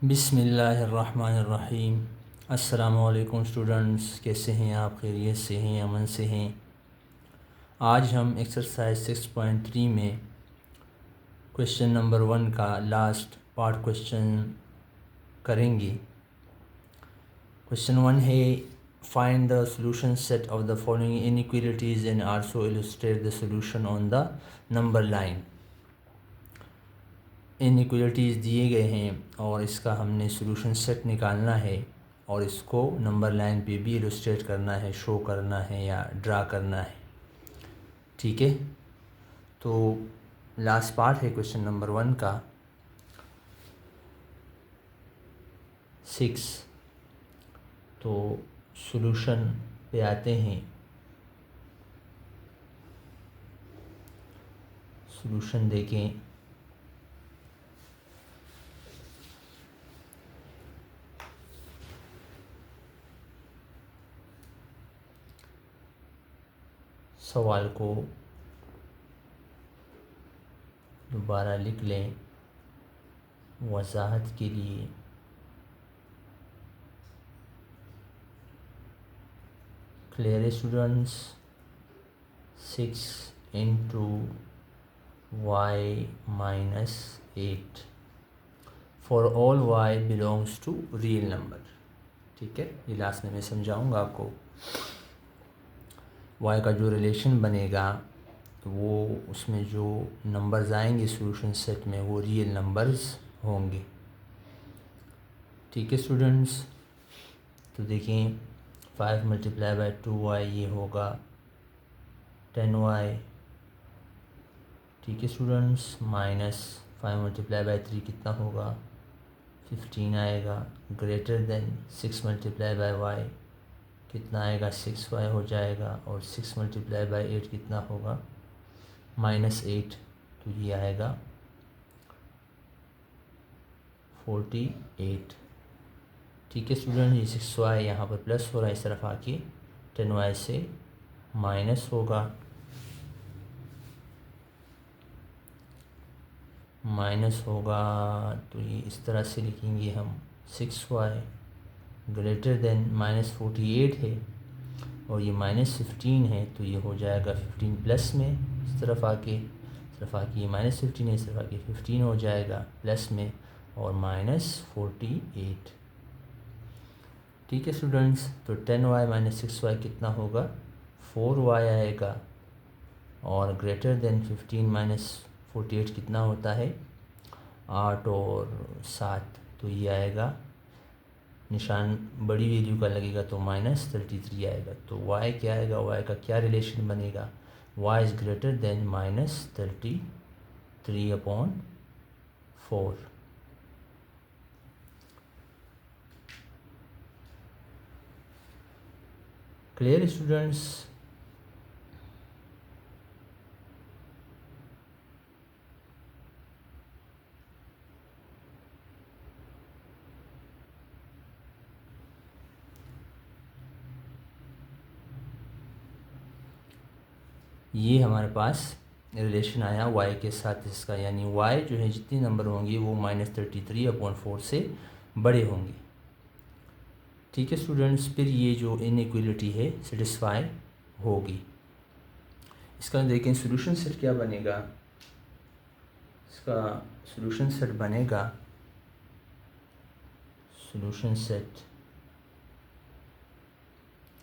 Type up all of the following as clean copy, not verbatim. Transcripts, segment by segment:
बिस्मिल्लाहिर्रहमानिर्रहीम। अस्सलामुअलैकुम स्टूडेंट्स, कैसे हैं आप? खैरियत से हैं, अमन से हैं? आज हम एक्सरसाइज 6.3 में क्वेश्चन नंबर 1 का लास्ट पार्ट क्वेश्चन करेंगे। क्वेश्चन 1 है, find the solution set of the following inequalities and also illustrate the solution on the number line. Inequalities दिए गए हैं और इसका हमने सॉल्यूशन सेट निकालना है और इसको नंबर लाइन पे भी इलस्ट्रेट करना है, शो करना है या ड्रा करना है। ठीक है, तो लास्ट पार्ट है क्वेश्चन नंबर 1 का 6। तो सॉल्यूशन पे आते हैं। सॉल्यूशन देखें। सवाल को दोबारा लिख लें वजाहत के लिए। Clear students? 6 into y minus 8 for all y belongs to real number. ठीक है, ये लास्ट में मैं समझाऊंगा आपको। y का जो रिलेशन बनेगा तो वो उसमें जो नंबर्स आएंगे सॉल्यूशन सेट में वो रियल नंबर्स होंगे। ठीक है स्टूडेंट्स, तो देखें 5 मल्टीप्लाई बाई 2y ये होगा 10y। ठीक है स्टूडेंट्स, माइनस 5 मल्टीप्लाई बाई 3 कितना होगा 15 आएगा। Greater than 6 multiply by y कितना आएगा 6y हो जाएगा। और 6 मल्टीप्लाई बाई 8 कितना होगा -8, तो ये आएगा 48। ठीक है स्टूडेंट, ये 6y यहाँ पर प्लस हो रहा है, इस तरफ आके 10y से माइनस होगा। तो ये इस तरह से लिखेंगे हम 6y ग्रेटर देन -48 है और ये -15 है, तो ये हो जाएगा 15 प्लस में इस तरफ आके ये -15 है, इस तरफ आके 15 हो जाएगा प्लस में और -48। ठीक है स्टूडेंट्स, तो 10y माइनस 6y कितना होगा 4y आएगा। और ग्रेटर देन 15 माइनस 48 कितना होता है 8 और 7, तो ये आएगा निशान बड़ी वैल्यू का लगेगा तो -33 आएगा। तो y क्या आएगा, y का क्या रिलेशन बनेगा, y is greater than -33/4। Clear students? ये हमारे पास रिलेशन आया y के साथ इसका, यानी y जो है जितने नंबर होंगे वो -33/4 से बड़े होंगे। ठीक है स्टूडेंट्स, फिर ये जो इनइक्वालिटी है सेटिस्फाई होगी। इसका देखें सॉल्यूशन सेट क्या बनेगा। इसका सॉल्यूशन सेट बनेगा, solution set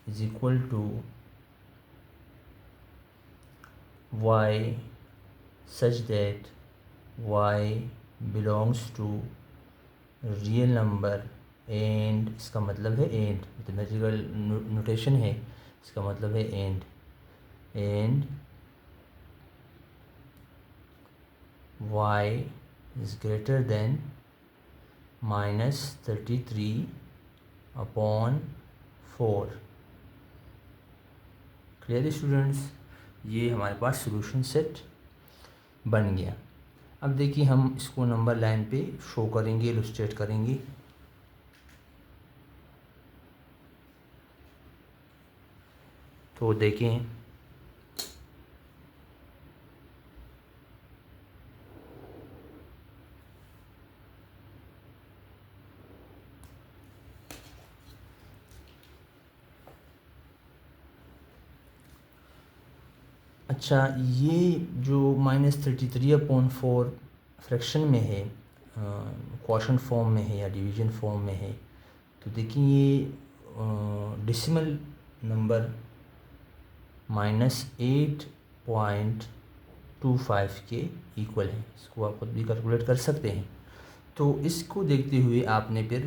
is equal to y such that y belongs to real number and, इसका मतलब है एंड, मैथमेटिकल नोटेशन है, इसका मतलब है and y is greater than -33/4। Clear students? ये हमारे पास सॉल्यूशन सेट बन गया। अब देखिए हम इसको नंबर लाइन पे शो करेंगे, इलस्ट्रेट करेंगे। तो देखें अच्छा, ये जो -33/4 फ्रैक्शन में है, क्वोशंट फॉर्म में है या डिवीज़न फॉर्म में है, तो देखिए ये डेसिमल नंबर -8.25 के इक्वल है। इसको आप खुद भी कैलकुलेट कर सकते हैं। तो इसको देखते हुए आपने फिर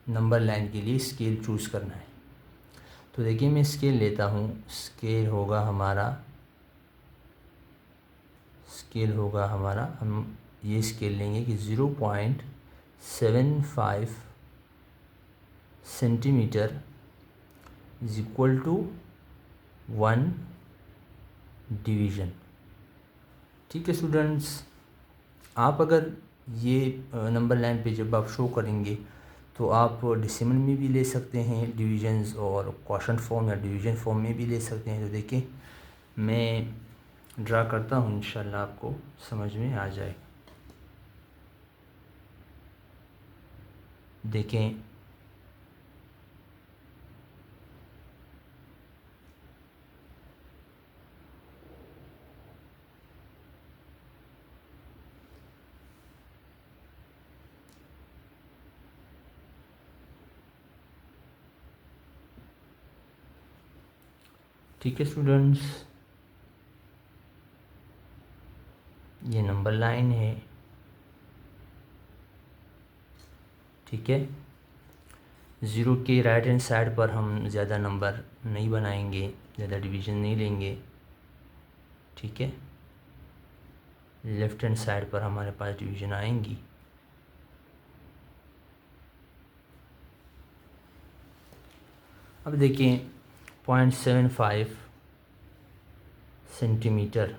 नंबर लाइन के लिए स्केल चूज़ करना है। तो देखिए मैं स्केल लेता हूँ। स्केल होगा हमारा हम ये स्केल लेंगे कि 0.75 centimetre is equal to 1 division. ठीक है स्टूडेंट्स, आप अगर ये नंबर लाइन पे जब आप शो करेंगे तो आप डेसिमल में भी ले सकते हैं डिवीजन्स, और क्वोशंट फॉर्म या डिवीज़न फॉर्म में भी ले सकते हैं। तो देखिए मैं ड्रा करता हूँ, इंशाल्लाह आपको समझ में आ जाए। देखें ठीक है स्टूडेंट्स, ये नंबर लाइन है। ठीक है, ज़ीरो के राइट हैंड साइड पर हम ज़्यादा नंबर नहीं बनाएंगे, ज़्यादा डिवीज़न नहीं लेंगे। ठीक है, लेफ़्ट हैंड साइड पर हमारे पास डिवीज़न आएंगी। अब देखिए 0.75 सेंटीमीटर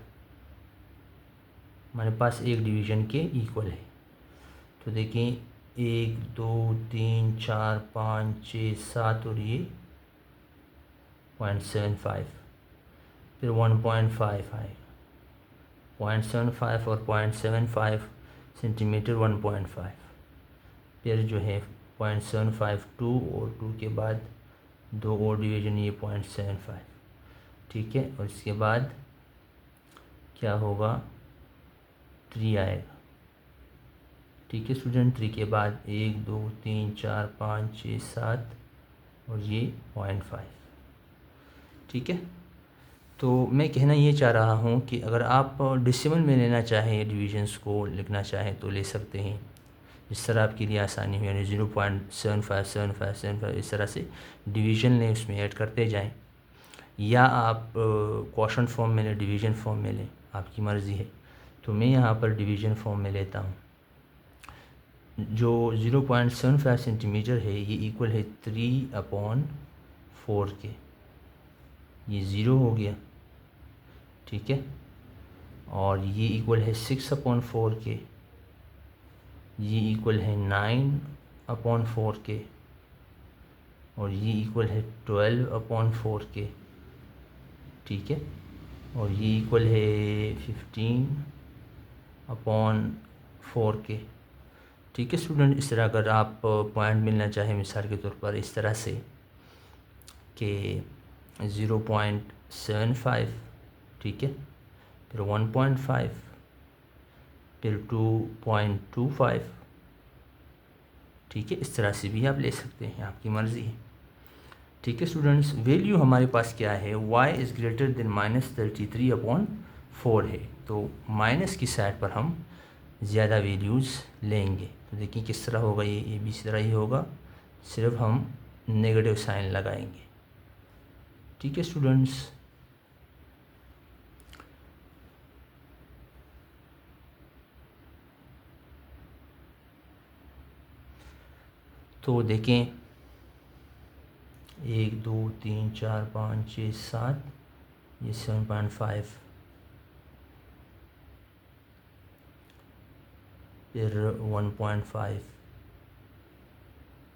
हमारे पास एक डिवीज़न के इक्वल है। तो देखिए 1 2 3 4 5 6 7 और ये 0.75, फिर 1.5 आएगा। 0.75 और 0.75 सेंटीमीटर 1.5, फिर जो है 0.75 2 और 2 के बाद 2 और डिवीज़न ये 0.75। ठीक है, और इसके बाद क्या होगा, 3 आएगा। ठीक है स्टूडेंट, 3 के बाद 1 2 3 4 5 6 7 और ये 0.5। ठीक है, तो मैं कहना ये चाह रहा हूँ कि अगर आप डेसिमल में लेना चाहें, डिवीजन्स को लिखना चाहें तो ले सकते हैं, इस तरह आपके लिए आसानी हो। यानी 0.757575 इस तरह से डिवीज़न लें, उसमें ऐड करते जाएं, या आप क्वोशंट फॉर्म में लें, डिवीज़न फॉर्म में लें, आपकी मर्ज़ी है। तो मैं यहाँ पर डिवीज़न फॉर्म में लेता हूँ। जो 0.75 सेंटीमीटर है ये इक्वल है 3/4 के, ये ज़ीरो हो गया। ठीक है, और ये इक्वल है 6/4 के, ये इक्वल है 9/4 के, और ये इक्वल है 12/4 के। ठीक है, और ये इक्वल है 15/4 के। ठीक है स्टूडेंट, इस तरह अगर आप पॉइंट मिलना चाहें, मिसाल के तौर पर इस तरह से कि 0.75, ठीक है, फिर 1.5, फिर 2.25। ठीक है, इस तरह से भी आप ले सकते हैं, आपकी मर्ज़ी है। ठीक है स्टूडेंट्स, वैल्यू हमारे पास क्या है, y इज़ ग्रेटर देन -33/4 है। तो माइनस की साइड पर हम ज़्यादा वैल्यूज़ लेंगे। तो देखिए किस तरह होगा, ये भी इसी तरह ही होगा, सिर्फ हम नेगेटिव साइन लगाएंगे। ठीक है स्टूडेंट्स, तो देखें 1 2 3 4 5 6 7, ये 7.5, फिर 1.5।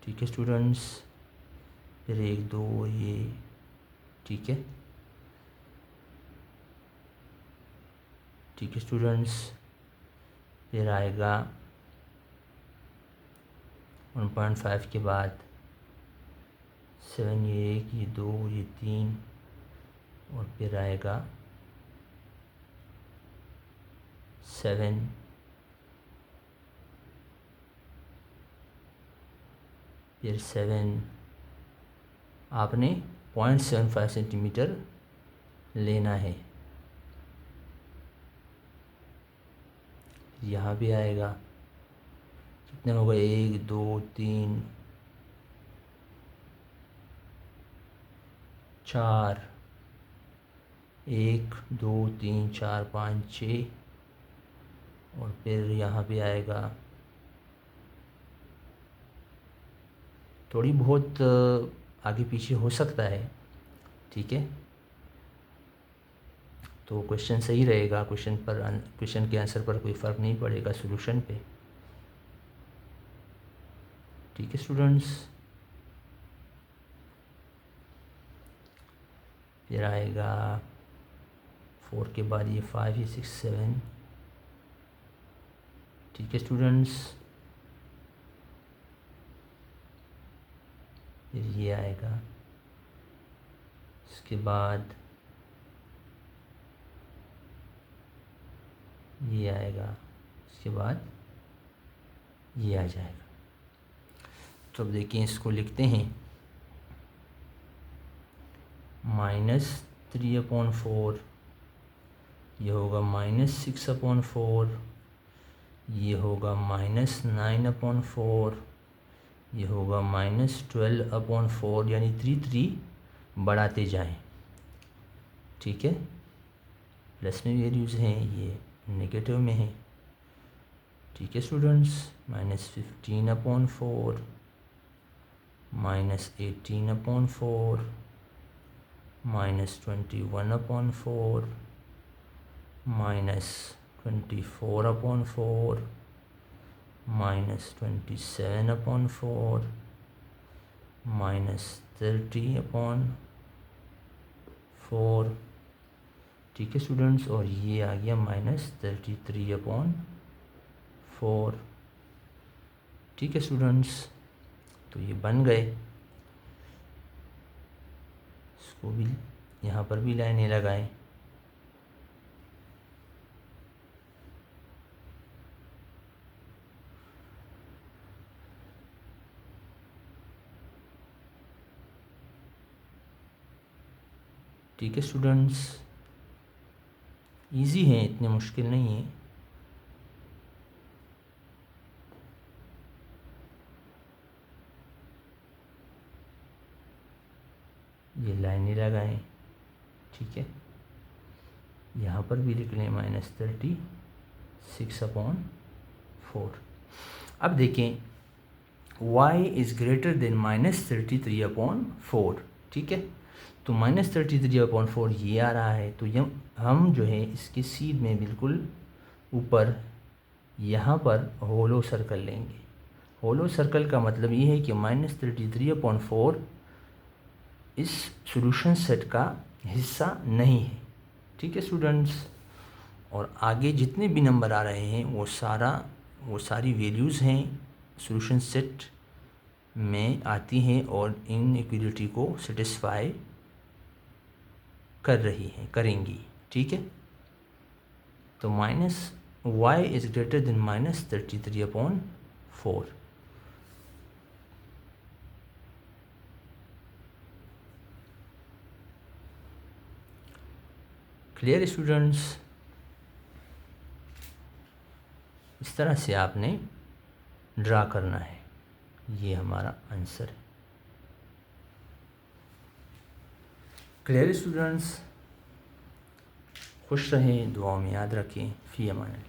ठीक है स्टूडेंट्स, फिर 1 2 ये। ठीक है, ठीक है स्टूडेंट्स, फिर आएगा 1.5 के बाद 7, ये 1 ये 2 ये 3, और फिर आएगा 7, फिर 7 आपने 0.75 सेंटीमीटर लेना है। यहाँ भी आएगा, कितने हो गए, 1 2 3 4, 1 2 3 4 5 6, और फिर यहाँ भी आएगा, थोड़ी बहुत आगे पीछे हो सकता है, ठीक है। तो क्वेश्चन सही रहेगा, क्वेश्चन के आंसर पर कोई फ़र्क नहीं पड़ेगा सॉल्यूशन पे, ठीक है स्टूडेंट्स। फिर आएगा 4 के बाद ये 5 ये 6 7, ठीक है स्टूडेंट्स। फिर ये आएगा, इसके बाद ये आएगा, इसके बाद ये आ जाएगा। तो अब देखिए इसको लिखते हैं, -3/4, ये होगा -6/4, ये होगा -9/4, ये होगा -12/4, यानी 3 बढ़ाते जाएं, ठीक है। प्लस में वैल्यूज़ हैं, ये नेगेटिव में है, ठीक है स्टूडेंट्स। -15/4, -18/4, -21/4, -24/4, -27/4, -30/4, ठीक है स्टूडेंट्स। और ये आ गया -33/4, ठीक है स्टूडेंट्स। तो ये बन गए, इसको भी यहाँ पर भी लाइनें लगाएं, ठीक है स्टूडेंट्स। इजी है, इतने मुश्किल नहीं है। ये लाइनें लगाएं, ठीक है। यहाँ पर भी लिख लें -36/4। अब देखें y इज़ ग्रेटर देन -33/4, ठीक है। तो -33/4 ये आ रहा है, तो हम जो है इसके सीध में बिल्कुल ऊपर यहाँ पर होलो सर्कल लेंगे। होलो सर्कल का मतलब ये है कि -33/4 इस सॉल्यूशन सेट का हिस्सा नहीं है, ठीक है स्टूडेंट्स। और आगे जितने भी नंबर आ रहे हैं वो सारी वैल्यूज़ हैं सॉल्यूशन सेट में आती हैं और इनइक्वालिटी को सेटिस्फाई करेंगी, ठीक है। तो y is greater than -33/4। Clear students. इस तरह से आपने ड्रा करना है, ये हमारा आंसर है। क्लियर स्टूडेंट्स, खुश रहें, दुआओं में याद रखें। फ़ी अमान अल्लाह।